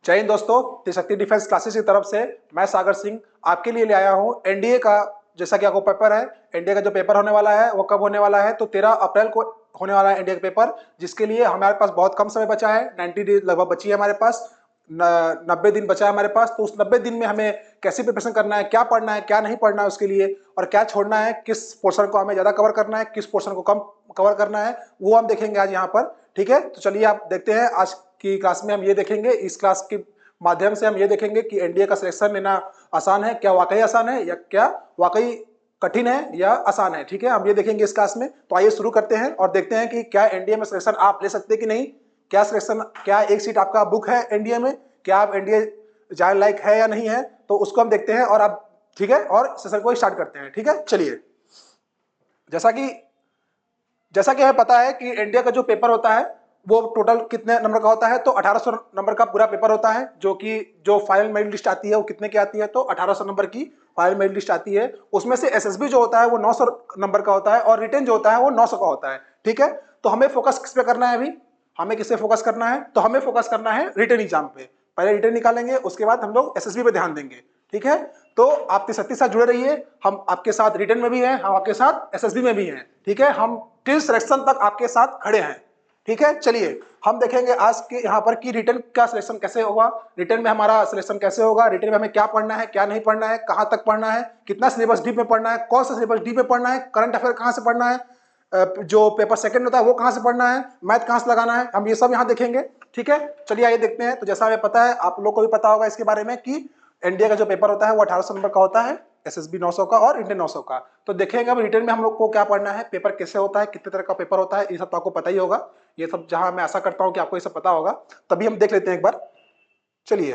जय हिंद दोस्तों, त्रिशक्ति defence classes की तरफ से मैं सागर सिंह आपके लिए ले आया हूं एनडीए का। जैसा कि आपको पेपर है, एनडीए का जो पेपर होने वाला है वो कब होने वाला है, तो 13 अप्रैल को होने वाला है एनडीए का पेपर, जिसके लिए हमारे पास बहुत कम समय बचा है। 90 डेज लगभग बची है हमारे पास, 90 दिन बचा है हमारे पास। तो उस 90 दिन में हमें कैसे प्रिपरेशन करना है, क्या पढ़ना है, क्या नहीं पढ़ना है उसके लिए, और क्या छोड़ना है, किस पोर्शन को हमें ज्यादा कवर करना है, किस पोर्शन को कम कवर करना है, वो हम देखेंगे आज यहाँ पर। ठीक है, तो चलिए आप देखते हैं आज की क्लास में हम ये देखेंगे। इस क्लास के माध्यम से हम ये देखेंगे कि एनडीए का सिलेक्शन लेना आसान है, क्या वाकई आसान है, या क्या वाकई कठिन है या आसान है। ठीक है, हम ये देखेंगे इस क्लास में। तो आइए शुरू करते हैं और देखते हैं कि क्या एनडीए में सिलेक्शन आप ले सकते हैं कि नहीं। क्या सिलेक्शन, क्या एक सीट आपका बुक है एनडीए में, क्या आप एनडीए जाने लायक है या नहीं है, तो उसको हम देखते हैं। और आप ठीक है, और सेशन को स्टार्ट करते हैं। ठीक है, चलिए। जैसा कि हमें पता है कि एनडीए का जो पेपर होता है वो टोटल कितने नंबर का होता है, तो 1800 नंबर का पूरा पेपर होता है। जो फाइनल मेरिट लिस्ट आती है वो कितने की आती है, तो 1800 नंबर की फाइनल मेरिट लिस्ट आती है। उसमें से एसएसबी जो होता है वो 900 नंबर का होता है, और रिटेन जो होता है वो 900 का होता है। ठीक है, तो हमें फोकस किस पे करना है अभी, हमें किससे फोकस करना है, तो हमें फोकस करना है रिटेन एग्जाम पे। पहले रिटेन निकालेंगे, उसके बाद हम लोग एसएसबी पे ध्यान देंगे। ठीक है, तो आप 30 साथ जुड़े रहिए। हम आपके साथ रिटेन में भी हैं, हम आपके साथ एसएसबी में भी हैं। ठीक है, हम टिल सिलेक्शन तक आपके साथ खड़े हैं। ठीक है, चलिए हम देखेंगे आज के यहाँ पर कि रिटर्न का सिलेक्शन कैसे होगा, रिटर्न में हमारा सिलेक्शन कैसे होगा, रिटर्न में हमें क्या पढ़ना है, क्या नहीं पढ़ना है, कहाँ तक पढ़ना है, कितना सिलेबस डीप में पढ़ना है, कौन सा सिलेबस डीप में पढ़ना है, करंट अफेयर कहाँ से पढ़ना है, जो पेपर सेकंड होता है वो कहाँ से पढ़ना है, मैथ कहाँ से लगाना है, हम ये सब यहाँ देखेंगे। ठीक है, चलिए आइए देखते हैं। तो जैसा हमें पता है, आप लोग को भी पता होगा इसके बारे में कि एनडीए का जो पेपर होता है वो 1800 नंबर का होता है, एसएसबी 900 का और इंडियन 900 का। तो देखेंगे अब रिटर्न में हम लोग को क्या पढ़ना है, पेपर कैसे होता है, कितने तरह का पेपर होता है, ये सब तो आपको पता ही होगा। ये सब जहां मैं आशा करता हूं कि आपको ये सब पता होगा, तभी हम देख लेते हैं एक बार। चलिए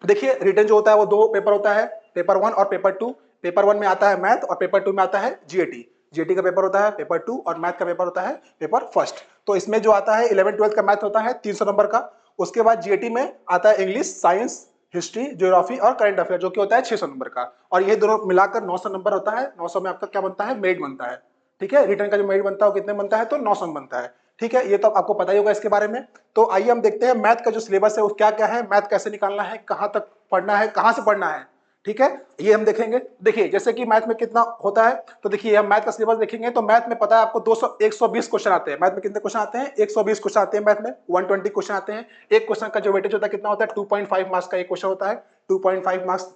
देखिए, रिटर्न जो होता है वो दो पेपर होता है, पेपर 1 और पेपर 2। पेपर 1 में आता है मैथ और पेपर 2 में आता है जीएटी। जीएटी का पेपर होता है पेपर 2 और मैथ का पेपर होता है पेपर फर्स्ट। तो इसमें जो आता है 11-12 का मैथ होता है 300 नंबर का। उसके बाद जीएटी में आता है इंग्लिश, साइंस, हिस्ट्री, ज्योग्राफी और करंट अफेयर, जो कि होता है 600 नंबर का। और ये दोनों मिलाकर 900 नंबर होता है। 900 में आपका क्या बनता है, मेरिट बनता है। ठीक है, रिटर्न का जो मेरिट बनता है वो कितने बनता है, तो 900 बनता है। ठीक है, ये तो आपको पता ही होगा इसके बारे में। तो आइए हम देखते हैं मैथ का जो सिलेबस है वो क्या क्या है, मैथ कैसे निकालना है, कहाँ तक पढ़ना है, कहाँ से पढ़ना है। ठीक है, ये हम देखेंगे। देखिए जैसे कि मैथ में कितना होता है, तो देखिए हम मैथ का सिलेबस देखेंगे तो मैथ में पता है आपको 120 क्वेश्चन आते हैं। मैथ में कितने क्वेश्चन आते हैं, 120 क्वेश्चन आते हैं। मैथ में 120 क्वेश्चन आते हैं। एक क्वेश्चन का जो वेटेज होता है कितना होता है, 2.5 मार्क्स का एक क्वेश्चन होता है। 2.5 मार्क्स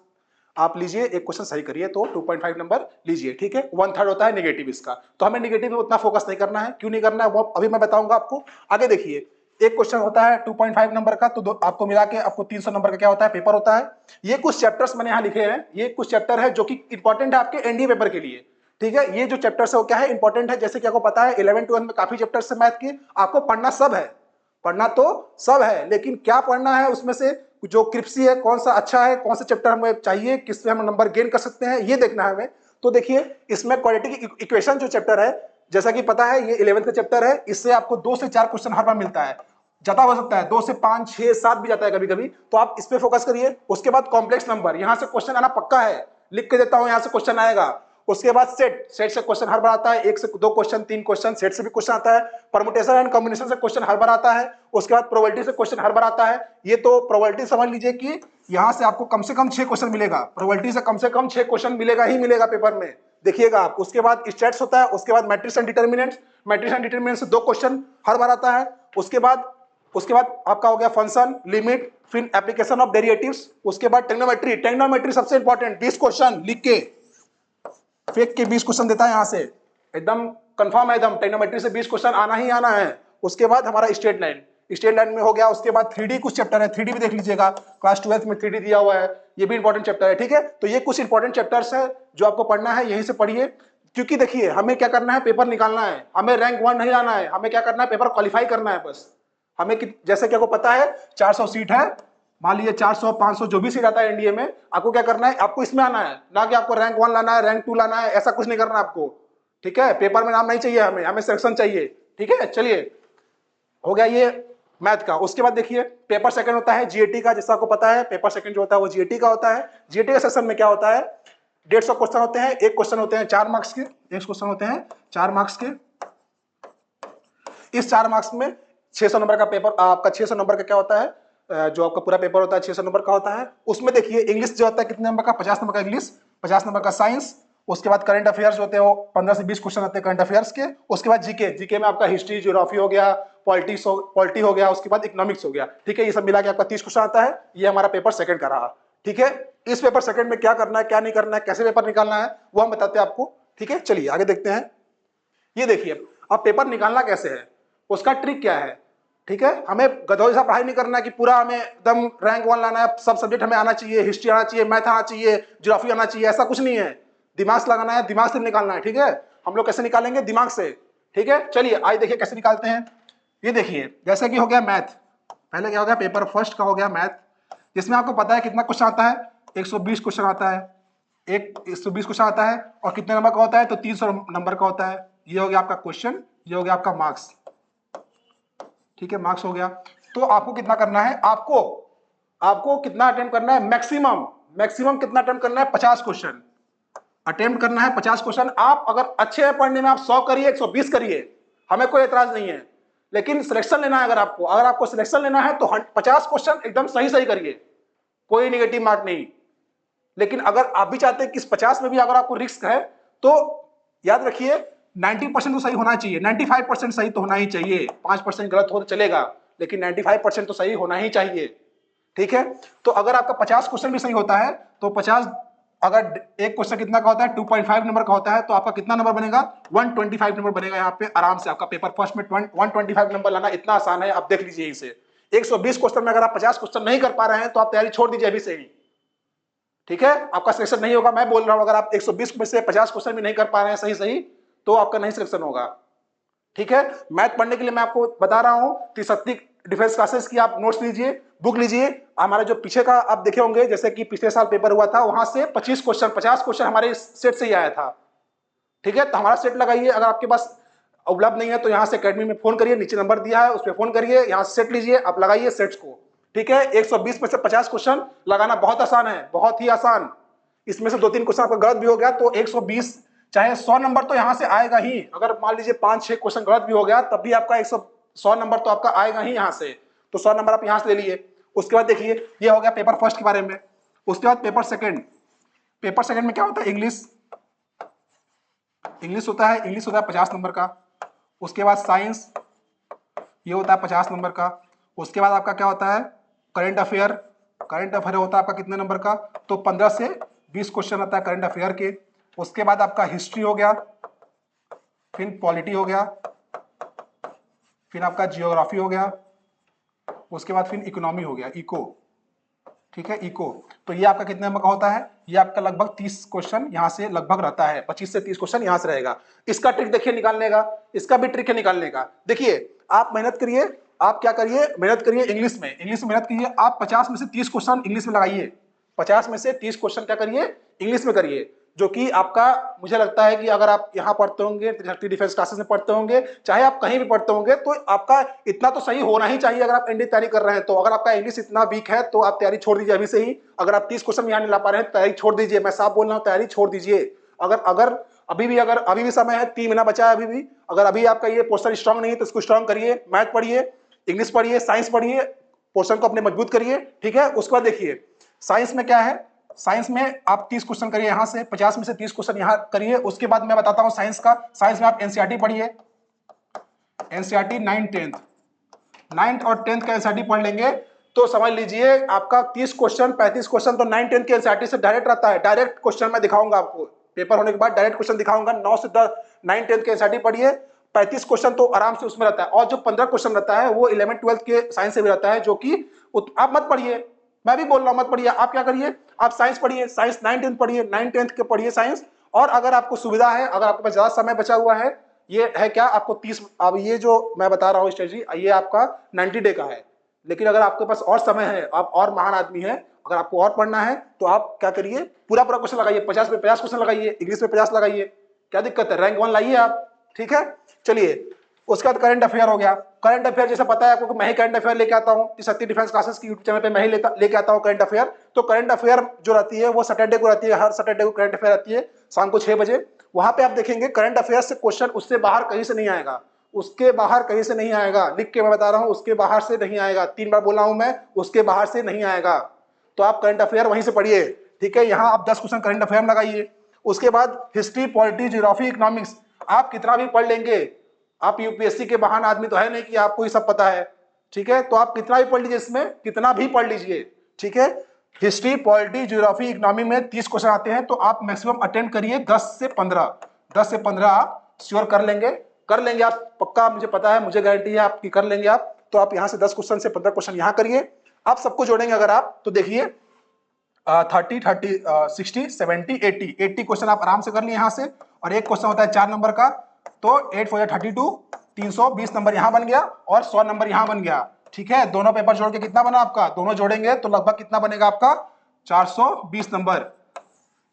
आप लीजिए, एक क्वेश्चन सही करिए तो 2.5 नंबर लीजिए। ठीक है, 1/3 होता है नेगेटिव इसका। तो हमें नेगेटिव में उतना फोकस नहीं करना है। क्यों नहीं करना है वो अभी मैं बताऊंगा आपको। आगे देखिए, एक क्वेश्चन होता है 2.5 नंबर का, तो आपको मिला के आपको 300 नंबर का क्या होता है, पेपर होता है। ये कुछ चैप्टर्स मैंने यहाँ लिखे हैं, ये कुछ चैप्टर है जो कि इंपॉर्टेंट है आपके एनडीए पेपर के लिए। ठीक है, ये जो चैप्टर्स है वो क्या है, इंपॉर्टेंट है। जैसे कि आपको पता है 11-12 में काफी चैप्टर्स है मैथ के, आपको पढ़ना सब है, पढ़ना तो सब है, लेकिन क्या पढ़ना है उसमें से जो क्रिप्सी है, कौन सा अच्छा है, कौन सा चैप्टर हमें चाहिए, किस पे हम नंबर गेन कर सकते हैं, ये देखना है हमें। तो देखिए इसमें क्वाड्रेटिक इक्वेशन जो चैप्टर है, जैसा कि पता है ये 11th का चैप्टर है, इससे आपको 2 से 4 क्वेश्चन हर बार मिलता है। ज्यादा हो सकता है 2 से 5, 6, 7 भी जाता है कभी कभी। तो आप इस पे फोकस करिए। उसके बाद कॉम्प्लेक्स नंबर, यहां से क्वेश्चन आना पक्का है, लिख के देता हूं, यहां से क्वेश्चन आएगा। उसके बाद सेट, सेट से क्वेश्चन हर बार आता है, 1 से 2 क्वेश्चन, 3 क्वेश्चन, सेट से भी क्वेश्चन आता है। परमुटेशन एंड कॉम्बिनेशन से क्वेश्चन हर बार आता है। उसके बाद प्रोबेबिलिटी से क्वेश्चन हर बार आता है। ये तो प्रोबेबिलिटी समझ लीजिए कि यहां से आपको कम से कम 6 क्वेश्चन मिलेगा, प्रोबेबिलिटी से कम 6 क्वेश्चन मिलेगा ही मिलेगा पेपर में, देखिएगा आप। उसके बाद स्टैट्स होता है, उसके बाद matrix and determinants, matrix and determinant से 2 क्वेश्चन हर बार आता है। उसके बाद आपका हो गया फंक्शन, लिमिट, फिर एप्लीकेशन ऑफ डेरिवेटिव्स। उसके बाद टेक्नोमेट्री, टेक्नोमेट्री सबसे इंपॉर्टेंट, 20 क्वेश्चन लिख के, फेक के 20 क्वेश्चन देता है यहां से, एकदम कंफर्म है, एकदम टेक्नोमेट्री से 20 क्वेश्चन आना ही आना है। उसके बाद हमारा स्ट्रेट लाइन, स्ट्रेट लाइन में हो गया। उसके बाद 3D कुछ चैप्टर है, 3D भी देख लीजिएगा, क्लास 12th में 3D दिया हुआ है, ये भी इंपॉर्टेंट चैप्टर है। ठीक है, तो ये कुछ इंपॉर्टेंट चैप्टर्स है जो आपको पढ़ना है, यहीं से पढ़िए। क्योंकि देखिए हमें क्या करना है, पेपर निकालना है, हमें रैंक 1 नहीं लाना है, हमें क्या करना है, पेपर क्वालिफाई करना है बस। हमें जैसे कि आपको पता है 400 सीट है, मान लीजिए 400, 500 जो भी सीट आता है एनडीए में, आपको क्या करना है, आपको इसमें आना है, ना कि आपको रैंक 1 लाना है, रैंक 2 लाना है, ऐसा कुछ नहीं करना आपको। ठीक है, पेपर में नाम नहीं चाहिए हमें, हमें सिलेक्शन चाहिए। ठीक है, चलिए हो गया ये मैथ का। उसके बाद देखिए पेपर सेकंड होता है जीएटी का, जैसा आपको पता है पेपर सेकंड जो होता है वो जीएटी का होता है। जीएटी का सेशन में क्या होता है, 150 क्वेश्चन होते हैं, एक क्वेश्चन होते हैं 4 मार्क्स के, एक क्वेश्चन होते हैं 4 मार्क्स के। इस 4 मार्क्स में 600 नंबर का पेपर, आपका 600 नंबर का क्या होता है, जो आपका पूरा पेपर होता है 600 नंबर का होता है। उसमें देखिए इंग्लिश जो होता है कितने नंबर का, 50 नंबर का इंग्लिश, 50 नंबर का साइंस, उसके बाद करंट अफेयर्स होते हैं वो 15 से 20 क्वेश्चन आते हैं करंट अफेयर्स के। उसके बाद जीके, जीके में आपका हिस्ट्री ज्योग्राफी हो गया, पॉलिटी हो गया, उसके बाद इकोनॉमिक्स हो गया। ठीक है, ये सब मिला के आपका 30 क्वेश्चन आता है। ये हमारा पेपर सेकंड का रहा। ठीक है, इस पेपर सेकंड में क्या करना है क्या नहीं करना है, कैसे पेपर निकालना है वो हम बताते हैं आपको। ठीक है, चलिए आगे देखते हैं। ये देखिए अब पेपर निकालना कैसे है, उसका ट्रिक क्या है। ठीक है, हमें गधों जैसा पढ़ाई नहीं करना है कि पूरा हमें एकदम रैंक 1 लाना है, सब सब्जेक्ट हमें आना चाहिए, हिस्ट्री आना चाहिए, मैथ आना चाहिए, ज्योग्राफी आना चाहिए, ऐसा कुछ नहीं है। दिमाग से लगाना है, दिमाग से निकालना है। ठीक है, हम लोग कैसे निकालेंगे, दिमाग से। ठीक है, चलिए आज देखिए कैसे निकालते हैं। ये देखिए जैसे कि हो गया मैथ, पहले क्या हो गया, पेपर फर्स्ट का हो गया मैथ, जिसमें आपको पता है कितना क्वेश्चन आता है, 120 क्वेश्चन आता है, 120 क्वेश्चन आता है। और कितने नंबर का होता है, तो 300 नंबर का होता है। ये हो गया आपका क्वेश्चन, ये हो गया आपका मार्क्स। ठीक है, मार्क्स हो गया। तो आपको कितना करना है, आपको कितना अटेम्प्ट करना है, मैक्सिमम कितना अटेम्प्ट करना है, 50 क्वेश्चन अटेम्प्ट करना है, 50 क्वेश्चन। आप अगर अच्छे हैं पढ़ने में, आप 100 करिए, 120 करिए, हमें कोई एतराज नहीं है। लेकिन सिलेक्शन लेना है, अगर आपको सिलेक्शन लेना है तो 50 क्वेश्चन एकदम सही करिए, कोई निगेटिव मार्क नहीं। लेकिन अगर आप भी चाहते हैं कि इस 50 में भी अगर आपको रिस्क है तो याद रखिए 90% तो सही होना चाहिए, 95% सही तो होना ही चाहिए। 5% गलत हो तो चलेगा, लेकिन 95% तो सही होना ही चाहिए। ठीक है, तो अगर आपका 50 क्वेश्चन भी सही होता है तो 50, अगर एक क्वेश्चन कितना का होता है, 2.5 नंबर का होता है, तो आपका कितना नंबर बनेगा, 125 नंबर बनेगा। यहाँ पे आराम से आपका पेपर फर्स्ट में 125 नंबर लाना इतना आसान है, आप देख लीजिए इसे। 120 क्वेश्चन में अगर आप 50 क्वेश्चन नहीं कर पा रहे हैं तो आप तैयारी छोड़ दीजिए अभी से ही। ठीक है, आपका सिलेक्शन नहीं होगा, मैं बोल रहा हूं। अगर आप 120 में से 50 क्वेश्चन भी नहीं कर पा रहे हैं सही तो आपका नहीं सिलेक्शन होगा। ठीक है, मैथ पढ़ने के लिए मैं आपको बता रहा हूं कि सत्ती डिफेंस क्लासेस की आप नोट्स लीजिए, बुक लीजिए। हमारा जो पीछे का आप देखे होंगे, जैसे कि पिछले साल पेपर हुआ था, वहां से 25 क्वेश्चन 50 क्वेश्चन हमारे सेट से ही आया था। ठीक है, तो हमारा सेट लगाइए। अगर आपके पास उपलब्ध नहीं है तो यहाँ से अकेडमी में फोन करिए, नीचे नंबर दिया है उस पर फोन करिए, यहाँ से सेट लीजिए, आप लगाइए सेट्स को। ठीक है, 120 में से 50 क्वेश्चन लगाना बहुत आसान है, बहुत ही आसान। इसमें से 2-3 क्वेश्चन आपका गलत भी हो गया तो 120 चाहे 100 नंबर तो यहाँ से आएगा ही। अगर मान लीजिए 5-6 क्वेश्चन गलत भी हो गया तब भी आपका 100 नंबर तो आपका आएगा ही यहाँ से। तो 100 नंबर आप यहाँ से ले लिए। उसके बाद देखिए ये हो गया पेपर फर्स्ट के बारे में। उसके बाद पेपर सेकंड में क्या होता है, इंग्लिश होता है 50 नंबर का। उसके बाद साइंस, ये होता है 50 नंबर का। उसके बाद आपका क्या होता है, करंट अफेयर होता है आपका कितने नंबर का, तो 15 से 20 क्वेश्चन आता है करंट अफेयर के। उसके बाद आपका हिस्ट्री हो गया, फिर पॉलिटी हो गया, फिर आपका जियोग्राफी हो गया, उसके बाद फिर इकोनॉमी हो गया, इको। ठीक है, इको। तो ये आपका कितने नंबर का होता है, ये आपका लगभग 30 क्वेश्चन यहाँ से लगभग रहता है, 25 से 30 क्वेश्चन यहाँ से रहेगा। इसका ट्रिक देखिए निकालने का, इसका भी ट्रिक है निकालने का। देखिए आप मेहनत करिए, आप क्या करिए, मेहनत करिए इंग्लिश में मेहनत करिए। आप 50 में से 30 क्वेश्चन इंग्लिश में लगाइए, 50 में से 30 क्वेश्चन क्या करिए, इंग्लिश में करिए। जो कि आपका, मुझे लगता है कि अगर आप यहाँ पढ़ते होंगे, त्रिशक्ति डिफेंस क्लासेस में पढ़ते होंगे, चाहे आप कहीं भी पढ़ते होंगे, तो आपका इतना तो सही होना ही चाहिए अगर आप एनडीए तैयारी कर रहे हैं तो। अगर आपका इंग्लिश इतना वीक है तो आप तैयारी छोड़ दीजिए अभी से ही। अगर आप 30 क्वेश्चन यहाँ नहीं ला पा रहे हैं तैयारी छोड़ दीजिए, मैं साफ बोल रहा हूँ, तैयारी छोड़ दीजिए। अगर अभी भी समय है, 3 महीना बचा है अभी भी। अगर अभी आपका ये पोर्शन स्ट्रांग नहीं है तो इसको स्ट्रांग करिए, मैथ पढ़िए, इंग्लिश पढ़िए, साइंस पढ़िए, पोर्शन को अपने मजबूत करिए। ठीक है, उसके बाद देखिए साइंस में क्या है, साइंस में आप 30 क्वेश्चन करिए यहाँ से, 50 में से 30 क्वेश्चन यहाँ करिए। उसके बाद मैं बताता हूँ साइंस का। साइंस में आप एनसीईआरटी पढ़िए, एनसीईआरटी 9th और 10th का एनसीईआरटी पढ़ लेंगे तो समझ लीजिए आपका 30 क्वेश्चन 35 क्वेश्चन तो 9th-10th के एनसीईआरटी से डायरेक्ट रहता है। डायरेक्ट क्वेश्चन मैं दिखाऊंगा आपको, पेपर होने के बाद डायरेक्ट क्वेश्चन दिखाऊंगा। 9 से 9th-10th के एनसीईआरटी पढ़िए, 35 क्वेश्चन तो आराम से उसमें रहता है। और जो 15 क्वेश्चन रहता है वो 11th-12th के साइंस से भी रहता है, जो कि आप मत पढ़िए, मैं भी बोल रहा हूं मत पढ़िए। आप क्या करिए, आप साइंस पढ़िए, साइंस 9th-10th पढ़िए, 9th-10th के पढ़िए साइंस। और अगर आपको सुविधा है, अगर आपके पास ज्यादा समय बचा हुआ है, ये है क्या आपको 30, अब ये जो मैं बता रहा हूँ स्ट्रेटजी, ये आपका 90 डे का है। लेकिन अगर आपके पास और समय है, आप और महान आदमी है, अगर आपको और पढ़ना है तो आप क्या करिए, पूरा क्वेश्चन लगाइए, 50 में 50 क्वेश्चन लगाइए, इंग्लिश में 50 लगाइए, क्या दिक्कत है, रैंक 1 लाइए आप। ठीक है, चलिए उसके बाद करंट अफेयर हो गया। करंट अफेयर जैसा पता है आपको कि मैं ही करंट अफेयर लेके आता हूँ, शक्ति डिफेंस क्लासेस की यूट्यूब चैनल पे मैं ही लेके आता हूँ करंट अफेयर। तो करंट अफेयर जो रहती है वो सैटरडे को रहती है, हर सैटरडे को करंट अफेयर रहती है शाम को 6 बजे। वहां पे आप देखेंगे करंट अफेयर से क्वेश्चन उससे बाहर कहीं से नहीं आएगा, उसके बाहर कहीं से नहीं आएगा, लिख के मैं बता रहा हूं, उसके बाहर से नहीं आएगा। 3 बार बोला हूं मैं, उसके बाहर से नहीं आएगा। तो आप करंट अफेयर वहीं से पढ़िए, ठीक है। यहाँ आप 10 क्वेश्चन करंट अफेयर लगाइए। उसके बाद हिस्ट्री, पॉलिटी, ज्योग्राफी, इकोनॉमिक्स आप कितना भी पढ़ लेंगे, आप यूपीएससी के महान आदमी तो है नहीं कि आपको ये सब पता है, ठीक है। तो आप कितना भी पढ़ लीजिए, इसमें कितना भी पढ़ लीजिए, ठीक है। हिस्ट्री, पॉलिटी, ज्योग्राफी, इकोनॉमी में 30 क्वेश्चन आते हैं, तो आप मैक्सिमम अटेम्प्ट करिए 10 से 15 आप श्योर कर लेंगे आप, पक्का मुझे पता है, मुझे गारंटी है आपकी कर लेंगे आप। तो आप यहाँ से 10 क्वेश्चन से 15 क्वेश्चन यहाँ करिए। आप सबको जोड़ेंगे अगर आप, तो देखिए 30, 60, 70, 80 क्वेश्चन आप आराम से कर लिए यहाँ से। और एक क्वेश्चन होता है 4 नंबर का, तो 8 4 32, 320 नंबर यहाँ बन गया और 100 नंबर यहाँ बन गया, ठीक है। दोनों पेपर जोड़ के कितना बना आपका, दोनों जोड़ेंगे तो लगभग कितना बनेगा आपका, 420 नंबर।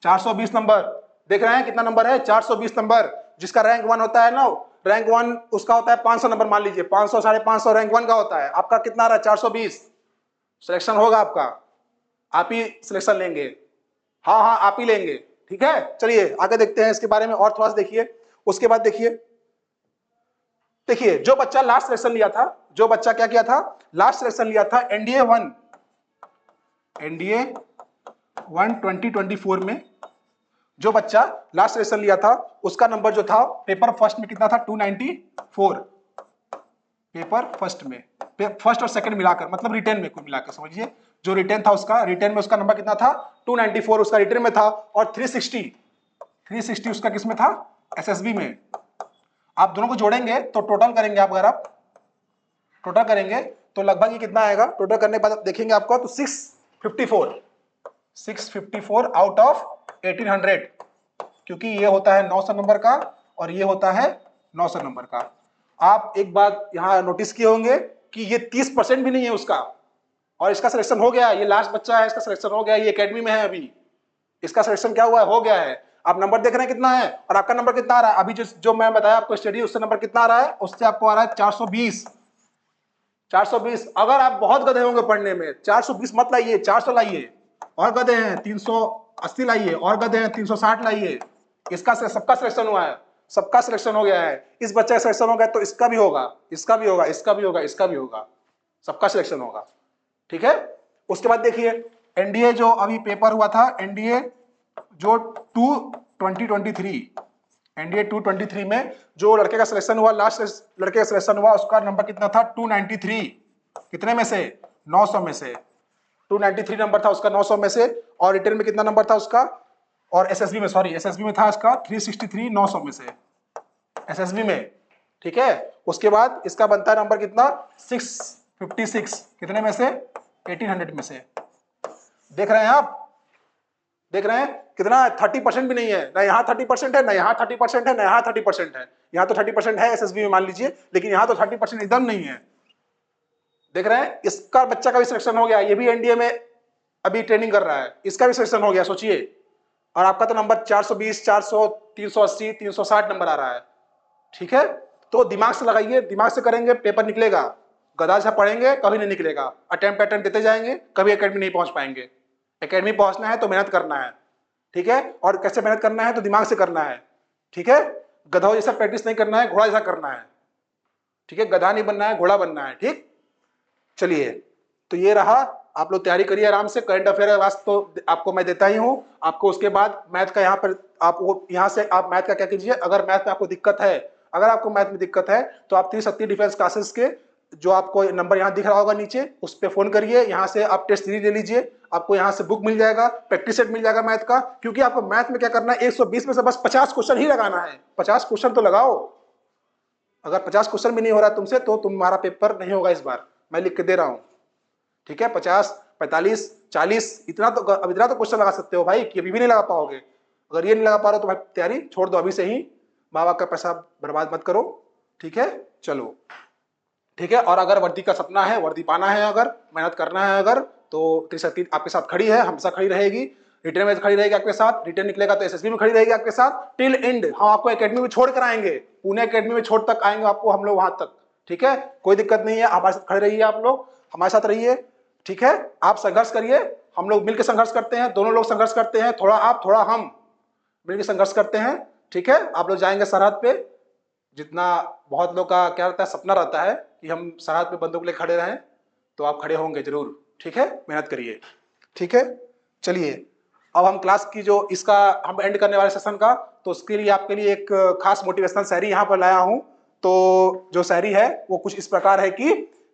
420 नंबर देख रहे हैं कितना नंबर है, 420 नंबर। जिसका रैंक 1 होता है ना, रैंक 1 उसका होता है 500 नंबर, मान लीजिए 500 550 रैंक 1 का होता है। आपका कितना रहा, 420। सिलेक्शन होगा आपका, आप ही सिलेक्शन लेंगे, हाँ हाँ आप ही लेंगे, ठीक है। चलिए आगे देखते हैं इसके बारे में और थोड़ा सा देखिए। उसके बाद देखिए जो बच्चा लास्ट सिलेक्शन लिया था, जो बच्चा क्या किया था, लास्ट सिलेक्शन लिया था एनडीए 1 2024 में, जो बच्चा लास्ट सिलेक्शन लिया था उसका नंबर जो था पेपर फर्स्ट में कितना था, 294। पेपर फर्स्ट में, फर्स्ट और सेकंड मिलाकर, मतलब रिटर्न में कुल मिलाकर समझिए, जो रिटर्न था उसका, रिटर्न में उसका नंबर कितना था, 294 उसका रिटर्न में था। और 360 उसका किसमें था, एसएसबी में। आप दोनों को जोड़ेंगे तो टोटल करेंगे आप, अगर आप टोटल करेंगे तो लगभग ये कितना आएगा, टोटल करने के बाद देखेंगे आपको तो 654 आउट ऑफ 1800, क्योंकि ये होता है 900 नंबर का और ये होता है 900 नंबर का। आप एक बात यहां नोटिस किए होंगे कि ये 30% भी नहीं है उसका, और इसका सिलेक्शन हो गया, ये लास्ट बच्चा है, इसका सिलेक्शन हो गया, ये एकेडमी में है अभी, इसका सिलेक्शन क्या हुआ है, हो गया है। आप नंबर देख रहे हैं कितना है, और आपका नंबर कितना आ रहा है अभी, जो मैं बताया आपको स्टडी, उससे नंबर कितना आ रहा है, उससे आपको आ रहा है 420। अगर आप बहुत गधे होंगे पढ़ने में, 420 मत लाइए, 400 लाइए। और गधे हैं 380 लाइए, और गधे हैं 360 लाइए। इसका सबका सिलेक्शन हुआ है, सबका सिलेक्शन हो गया है। इस बच्चे का सिलेक्शन हो गया तो इसका भी होगा, इसका भी होगा, इसका भी होगा, इसका भी होगा, सबका सिलेक्शन होगा, ठीक है। उसके बाद देखिए एनडीए जो अभी पेपर हुआ था, एनडीए जो 2023, एनडीए 223 में जो लड़के का सिलेक्शन हुआ, लास्ट लड़के का सिलेक्शन हुआ, उसका नंबर कितना था, 293। कितने में से, 900 में से 293 नंबर था उसका, 900 में से। और रिटर्न में कितना नंबर था उसका, और एसएसबी में, सॉरी एसएसबी में था इसका 363, 900 में से एसएसबी में, ठीक है। उसके बाद इसका बनता है नंबर कितना, 656, कितने में से, 1800 में से। देख रहे हैं आप, देख रहे हैं कितना, 30% भी नहीं है ना, यहाँ 30% है ना, यहाँ 30% है ना, यहाँ 30% है। यहाँ तो 30% है एसएसबी में मान लीजिए, लेकिन यहाँ तो 30% एकदम नहीं है। देख रहे हैं, इसका बच्चा का भी सिलेक्शन हो गया, ये भी एनडीए में अभी ट्रेनिंग कर रहा है, इसका भी सिलेक्शन हो गया, सोचिए। और आपका तो नंबर 420, 400, 380, 360 नंबर आ रहा है, ठीक है। तो दिमाग से लगाइए, दिमाग से करेंगे, पेपर निकलेगा। गधा से पढ़ेंगे कभी नहीं निकलेगा, अटेम्प्ट देते जाएंगे, कभी एकेडमी नहीं पहुंच पाएंगे। एकेडमी पहुंचना है तो मेहनत करना है, ठीक है। और कैसे मेहनत करना है, तो दिमाग से करना है, ठीक है। गधों जैसा प्रैक्टिस नहीं करना है, घोड़ा जैसा करना है, ठीक है। गधा नहीं बनना है, घोड़ा बनना है, ठीक। चलिए, तो ये रहा, आप लोग तैयारी करिए आराम से। करंट अफेयर वास्ते तो आपको मैं देता ही हूं आपको। उसके बाद मैथ का यहाँ पर आप यहाँ से आप मैथ का क्या कीजिए, अगर मैथ में आपको दिक्कत है, अगर आपको मैथ में दिक्कत है तो आप 360 डिफेंस क्लासेस के जो आपको नंबर यहाँ दिख रहा होगा नीचे, उस पर फोन करिए, यहाँ से आप टेस्ट सीरीज ले लीजिए, आपको यहाँ से बुक मिल जाएगा, प्रैक्टिस सेट मिल जाएगा मैथ का। क्योंकि आपको मैथ में क्या करना है, 120 में से बस 50 क्वेश्चन ही लगाना है। 50 क्वेश्चन तो लगाओ, अगर 50 क्वेश्चन भी नहीं हो रहा तुमसे तो तुम्हारा पेपर नहीं होगा इस बार, मैं लिख के दे रहा हूँ, ठीक है। 50, 45, 40 इतना तो, अब इतना तो क्वेश्चन लगा सकते हो भाई कि अभी भी नहीं लगा पाओगे। अगर ये नहीं लगा पा रहे हो तो भाई तैयारी छोड़ दो अभी से ही, माँ बाप का पैसा बर्बाद मत करो, ठीक है। चलो ठीक है। और अगर वर्दी का सपना है, वर्दी पाना है, अगर मेहनत करना है, अगर तो 360 आपके साथ खड़ी है, हमेशा खड़ी रहेगी। रिटर्न में खड़ी रहेगी आपके साथ, रिटर्न निकलेगा तो एसएसबी में खड़ी रहेगी आपके साथ टिल एंड। हम आपको एकेडमी में छोड़ कर आएंगे, पुणे एकेडमी में छोड़ तक आएंगे आपको हम लोग वहां तक, ठीक है। कोई दिक्कत नहीं है, हमारे साथ खड़े रहिए, आप लोग हमारे साथ रहिए, ठीक है। आप संघर्ष करिए, हम लोग मिलकर संघर्ष करते हैं, दोनों लोग संघर्ष करते हैं, थोड़ा आप थोड़ा हम मिलकर संघर्ष करते हैं, ठीक है। आप लोग जाएंगे सरहद पे, जितना बहुत लोग का क्या रहता है, सपना रहता है कि हम सरहद पे बंदूक लेकर खड़े रहें, तो आप खड़े होंगे जरूर। ठीक है, मेहनत करिए। ठीक है, चलिए अब हम क्लास की जो इसका हम एंड करने वाले सेशन का, तो उसके लिए आपके लिए एक खास मोटिवेशनल शायरी यहाँ पर लाया हूँ। तो जो शायरी है वो कुछ इस प्रकार है कि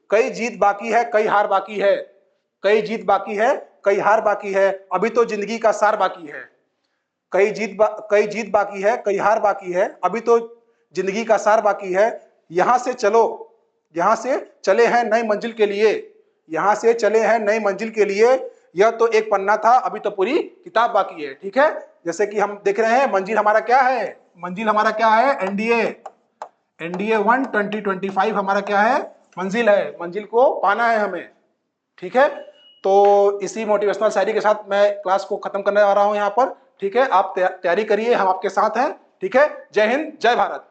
कई जीत बाकी है, कई हार बाकी है, कई जीत बाकी है, कई हार बाकी है, अभी तो जिंदगी का सार बाकी है। कई जीत बाकी है, कई हार बाकी है, अभी तो जिंदगी का सार बाकी है। यहां से चलो, यहां से चले हैं नई मंजिल के लिए, यहां से चले हैं नई मंजिल के लिए। यह तो एक पन्ना था, अभी तो पूरी किताब बाकी है। ठीक है, जैसे कि हम देख रहे हैं मंजिल हमारा क्या है, मंजिल हमारा क्या है, एनडीए, एनडीए 1 2025 हमारा क्या है, मंजिल है, मंजिल को पाना है हमें। ठीक है, तो इसी मोटिवेशनल शायरी के साथ मैं क्लास को खत्म करने जा रहा हूं यहाँ पर। ठीक है, आप तैयारी करिए, हम आपके साथ हैं। ठीक है, जय हिंद, जय भारत।